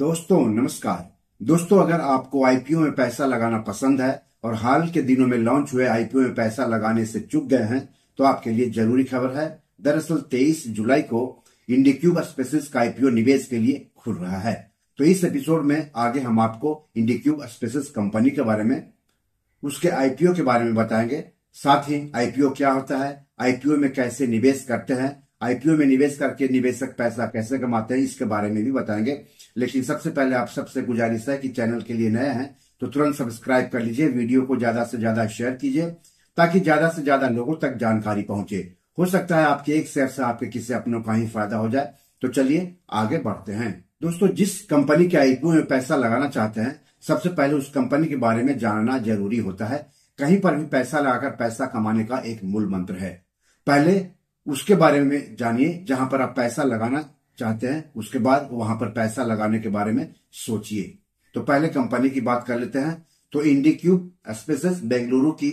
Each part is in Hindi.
दोस्तों नमस्कार। दोस्तों अगर आपको आईपीओ में पैसा लगाना पसंद है और हाल के दिनों में लॉन्च हुए आईपीओ में पैसा लगाने से चूक गए हैं तो आपके लिए जरूरी खबर है। दरअसल 23 जुलाई को इंडिक्यूब स्पेसिस का आईपीओ निवेश के लिए खुल रहा है। तो इस एपिसोड में आगे हम आपको इंडिक्यूब स्पेसिस कंपनी के बारे में, उसके आईपीओ के बारे में बताएंगे। साथ ही आईपीओ क्या होता है, आईपीओ में कैसे निवेश करते हैं, आईपीओ में निवेश करके निवेशक पैसा कैसे कमाते हैं, इसके बारे में भी बताएंगे। लेकिन सबसे पहले आप सबसे गुजारिश है कि चैनल के लिए नए हैं तो तुरंत सब्सक्राइब कर लीजिए, वीडियो को ज्यादा से ज्यादा शेयर कीजिए ताकि ज्यादा से ज्यादा लोगों तक जानकारी पहुंचे। हो सकता है आपके एक शेयर से आपके किसी अपनों का ही फायदा हो जाए। तो चलिए आगे बढ़ते हैं। दोस्तों जिस कंपनी के आईपीओ में पैसा लगाना चाहते हैं सबसे पहले उस कंपनी के बारे में जानना जरूरी होता है। कहीं पर भी पैसा लगाकर पैसा कमाने का एक मूल मंत्र है। पहले उसके बारे में जानिए जहां पर आप पैसा लगाना चाहते हैं, उसके बाद वहां पर पैसा लगाने के बारे में सोचिए। तो पहले कंपनी की बात कर लेते हैं। तो इंडिक्यूब स्पेसिस बेंगलुरु की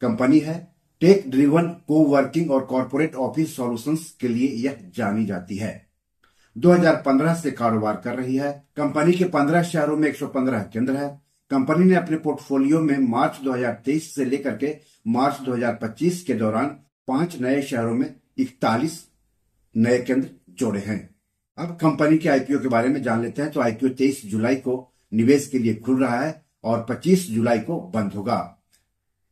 कंपनी है। टेक ड्रिवन कोवर्किंग और कॉर्पोरेट ऑफिस सॉल्यूशंस के लिए यह जानी जाती है। 2015 से कारोबार कर रही है। कंपनी के 15 शहरों में 115 केंद्र है। कंपनी ने अपने पोर्टफोलियो में मार्च 2023 से लेकर के मार्च 2025 के दौरान 5 नए शहरों में 41 नए केंद्र जोड़े हैं। अब कंपनी के आईपीओ के बारे में जान लेते हैं। तो आईपीओ 23 जुलाई को निवेश के लिए खुल रहा है और 25 जुलाई को बंद होगा।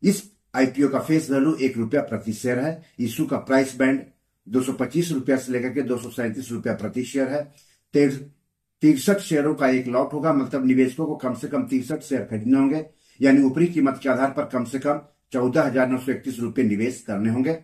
इस आईपीओ का फेस वैल्यू ₹1 प्रति शेयर है। इशू का प्राइस बैंड 225 रुपया से लेकर के 237 रुपया प्रति शेयर है। 63 शेयरों का एक लॉट होगा, मतलब निवेशकों को कम से कम 63 शेयर खरीदने होंगे, यानी ऊपरी कीमत के आधार पर कम से कम 14,931 रुपये निवेश करने होंगे।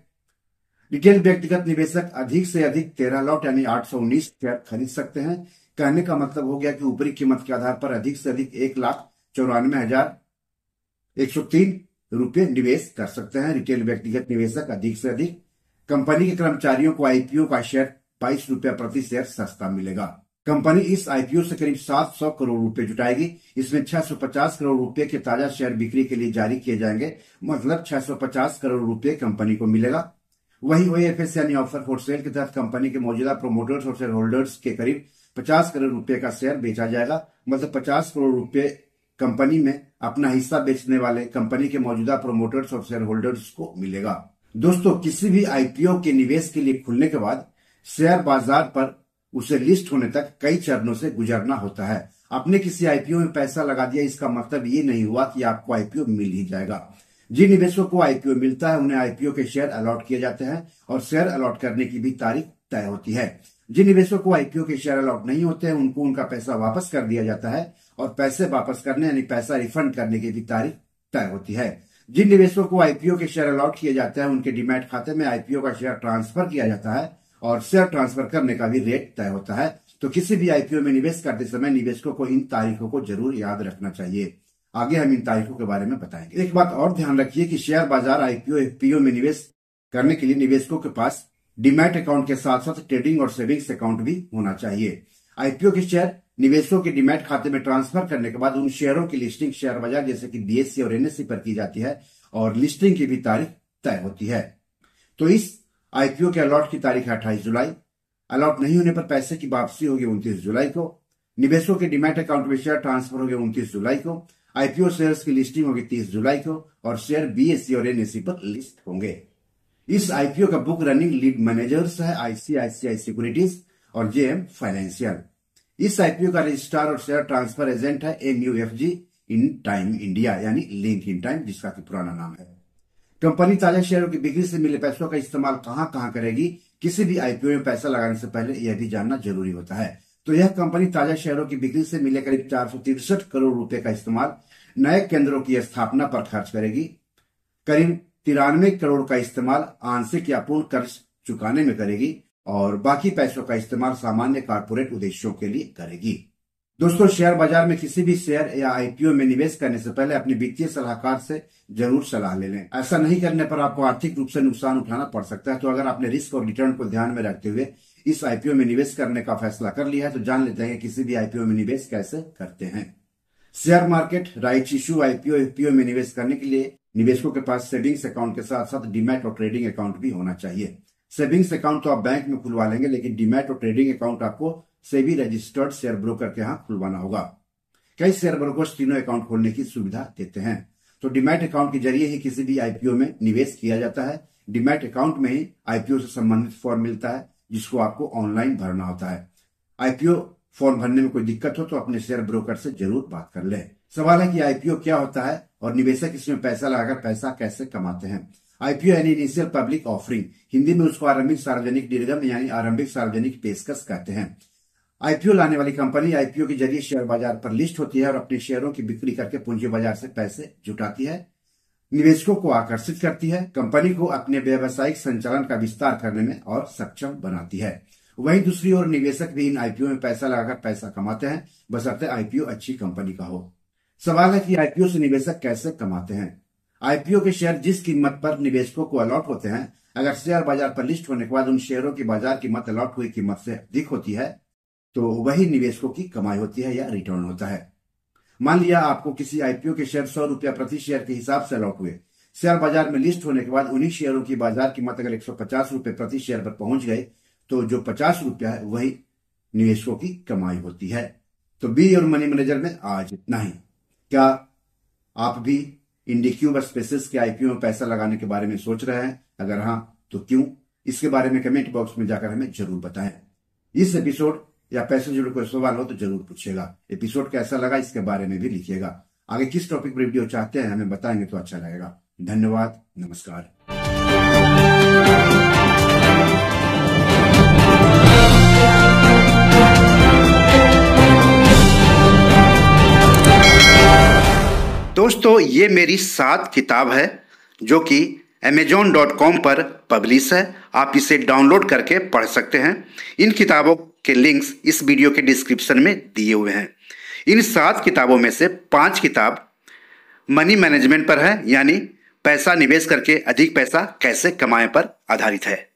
रिटेल व्यक्तिगत निवेशक अधिक से अधिक 13 लॉट यानी 819 शेयर खरीद सकते हैं। कहने का मतलब हो गया कि ऊपरी कीमत के आधार पर अधिक से अधिक 1,94,103 रुपये निवेश कर सकते हैं रिटेल व्यक्तिगत निवेशक अधिक से अधिक। कंपनी के कर्मचारियों को आईपीओ का शेयर 22 रुपया प्रति शेयर सस्ता मिलेगा। कंपनी इस आईपीओ से करीब 700 करोड़ रुपए जुटाएगी। इसमें 650 करोड़ रुपए के ताजा शेयर बिक्री के लिए जारी किए जाएंगे, मतलब 650 करोड़ रुपए कंपनी को मिलेगा। वहीं ओएफएस यानी ऑफर फॉर सेल के तहत कंपनी के मौजूदा प्रोमोटर्स और शेयर होल्डर्स के करीब 50 करोड़ रुपए का शेयर बेचा जाएगा, मतलब 50 करोड़ रुपए कंपनी में अपना हिस्सा बेचने वाले कंपनी के मौजूदा प्रोमोटर्स और शेयर होल्डर्स को मिलेगा। दोस्तों किसी भी आईपीओ के निवेश के लिए खुलने के बाद शेयर बाजार पर उसे लिस्ट होने तक कई चरणों से गुजरना होता है। आपने किसी आईपीओ में पैसा लगा दिया, इसका मतलब ये नहीं हुआ कि आपको आईपीओ मिल ही जाएगा। जिन निवेशकों को आईपीओ मिलता है उन्हें आईपीओ के शेयर अलॉट किए जाते हैं और शेयर अलॉट करने की भी तारीख तय होती है। जिन निवेशकों को आईपीओ के शेयर अलॉट नहीं होते हैं उनको उनका पैसा वापस कर दिया जाता है और पैसे वापस करने यानी पैसा रिफंड करने की भी तारीख तय होती है। जिन निवेशकों को आईपीओ के शेयर अलॉट किए जाते हैं उनके डीमैट खाते में आईपीओ का शेयर ट्रांसफर किया जाता है और शेयर ट्रांसफर करने का भी रेट तय होता है। तो किसी भी आईपीओ में निवेश करते समय निवेशकों को इन तारीखों को जरूर याद रखना चाहिए। आगे हम इन तारीखों के बारे में बताएंगे। एक बात और ध्यान रखिए कि शेयर बाजार आईपीओ एफपीओ में निवेश करने के लिए निवेशकों के पास डीमैट अकाउंट के साथ साथ ट्रेडिंग और सेविंग्स अकाउंट भी होना चाहिए। आईपीओ के शेयर निवेशकों के डीमैट खाते में ट्रांसफर करने के बाद उन शेयरों की लिस्टिंग शेयर बाजार जैसे कि बीएसई और एनएसई पर की जाती है और लिस्टिंग की भी तारीख तय होती है। तो इस आईपीओ के अलॉट की तारीख है 28 जुलाई। अलॉट नहीं होने पर पैसे की वापसी होगी 29 जुलाई को। निवेशकों के डीमैट अकाउंट में शेयर ट्रांसफर होंगे 29 जुलाई को। आईपीओ शेयर्स की लिस्टिंग होगी 30 जुलाई को और शेयर बीएसई और एनएसई पर लिस्ट होंगे। इस आईपीओ का बुक रनिंग लीड मैनेजर्स है आईसीआईसीआई सिक्योरिटीज और जेएम फाइनेंशियल। इस आईपीओ का रजिस्ट्रार और शेयर ट्रांसफर एजेंट है एमयूएफजी इन टाइम इंडिया यानी लिंक इन टाइम, जिसका कि पुराना नाम है। कंपनी ताजा शेयरों की बिक्री से मिले पैसों का इस्तेमाल कहां करेगी, किसी भी आईपीओ में पैसा लगाने से पहले यह भी जानना जरूरी होता है। तो यह कंपनी ताजा शेयरों की बिक्री से मिले करीब 463 करोड़ रुपए का इस्तेमाल नए केंद्रों की स्थापना पर खर्च करेगी। करीब 93 करोड़ का इस्तेमाल आंशिक या पूर्ण कर्ज चुकाने में करेगी और बाकी पैसों का इस्तेमाल सामान्य कारपोरेट उद्देश्यों के लिए करेगी। दोस्तों शेयर बाजार में किसी भी शेयर या आईपीओ में निवेश करने से पहले अपने वित्तीय सलाहकार से जरूर सलाह ले लें। ऐसा नहीं करने पर आपको आर्थिक रूप से नुकसान उठाना पड़ सकता है। तो अगर आपने रिस्क और रिटर्न को ध्यान में रखते हुए इस आईपीओ में निवेश करने का फैसला कर लिया है तो जान लेते हैं कि किसी भी आईपीओ में निवेश कैसे करते हैं। Share market, rights issue, IPO FPO में निवेश करने के लिए निवेशकों के पास सेविंग्स अकाउंट के साथ साथ डीमैट और ट्रेडिंग अकाउंट भी होना चाहिए। सेविंग्स अकाउंट तो आप बैंक में खुलवा लेंगे, लेकिन डीमैट और ट्रेडिंग अकाउंट आपको सेबी रजिस्टर्ड शेयर ब्रोकर के यहाँ खुलवाना होगा। कई शेयर ब्रोकर्स तीनों अकाउंट खोलने की सुविधा देते हैं। तो डीमैट अकाउंट के जरिए ही किसी भी आईपीओ में निवेश किया जाता है। डीमैट अकाउंट में ही आईपीओ से संबंधित फॉर्म मिलता है, जिसको आपको ऑनलाइन भरना होता है। आईपीओ फॉर्म भरने में कोई दिक्कत हो तो अपने शेयर ब्रोकर से जरूर बात कर लें। सवाल है कि आईपीओ क्या होता है और निवेशक इसमें पैसा लगाकर पैसा कैसे कमाते हैं। आईपीओ यानी इनिशियल पब्लिक ऑफरिंग, हिंदी में उसको आरंभिक सार्वजनिक निर्गम यानी आरंभिक सार्वजनिक पेशकश कहते हैं। आईपीओ लाने वाली कंपनी आईपीओ के जरिए शेयर बाजार पर लिस्ट होती है और अपने शेयरों की बिक्री करके पूंजी बाजार से पैसे जुटाती है, निवेशकों को आकर्षित करती है, कंपनी को अपने व्यावसायिक संचालन का विस्तार करने में और सक्षम बनाती है। वहीं दूसरी ओर निवेशक भी इन आईपीओ में पैसा लगाकर पैसा कमाते हैं, बशर्ते आईपीओ अच्छी कंपनी का हो। सवाल है कि आईपीओ से निवेशक कैसे कमाते हैं। आईपीओ के शेयर जिस कीमत पर निवेशकों को अलॉट होते हैं, अगर शेयर बाजार पर लिस्ट होने के बाद उन शेयरों की बाजार कीमत अलॉट हुई कीमत से अधिक होती है तो वही निवेशकों की कमाई होती है या रिटर्न होता है। मान लिया आपको किसी आईपीओ के शेयर 100 रुपया प्रति शेयर के हिसाब से अलॉट हुए। शेयर बाजार में लिस्ट होने के बाद उन्हीं शेयरों की बाजार कीमत अगर 150 रुपए प्रति शेयर पर पहुंच गए तो जो 50 रुपया है वही निवेशकों की कमाई होती है। तो बी और मनी मैनेजर में आज इतना ही। क्या आप भी इंडिक्यूब स्पेसिस के आईपीओ में पैसा लगाने के बारे में सोच रहे हैं? अगर हाँ तो क्यों? इसके बारे में कमेंट बॉक्स में जाकर हमें जरूर बताएं। इस एपिसोड या पैसे जुड़े कोई सवाल हो तो जरूर पूछिएगा। एपिसोड कैसा लगा इसके बारे में भी लिखिएगा। आगे किस टॉपिक पर वीडियो चाहते हैं हमें बताएंगे तो अच्छा लगेगा। धन्यवाद, नमस्कार। दोस्तों, ये मेरी 7 किताब है जो कि amazon.com पर पब्लिश है। आप इसे डाउनलोड करके पढ़ सकते हैं। इन किताबों के लिंक्स इस वीडियो के डिस्क्रिप्शन में दिए हुए हैं। इन 7 किताबों में से 5 किताब मनी मैनेजमेंट पर है, यानी पैसा निवेश करके अधिक पैसा कैसे कमाएं पर आधारित है।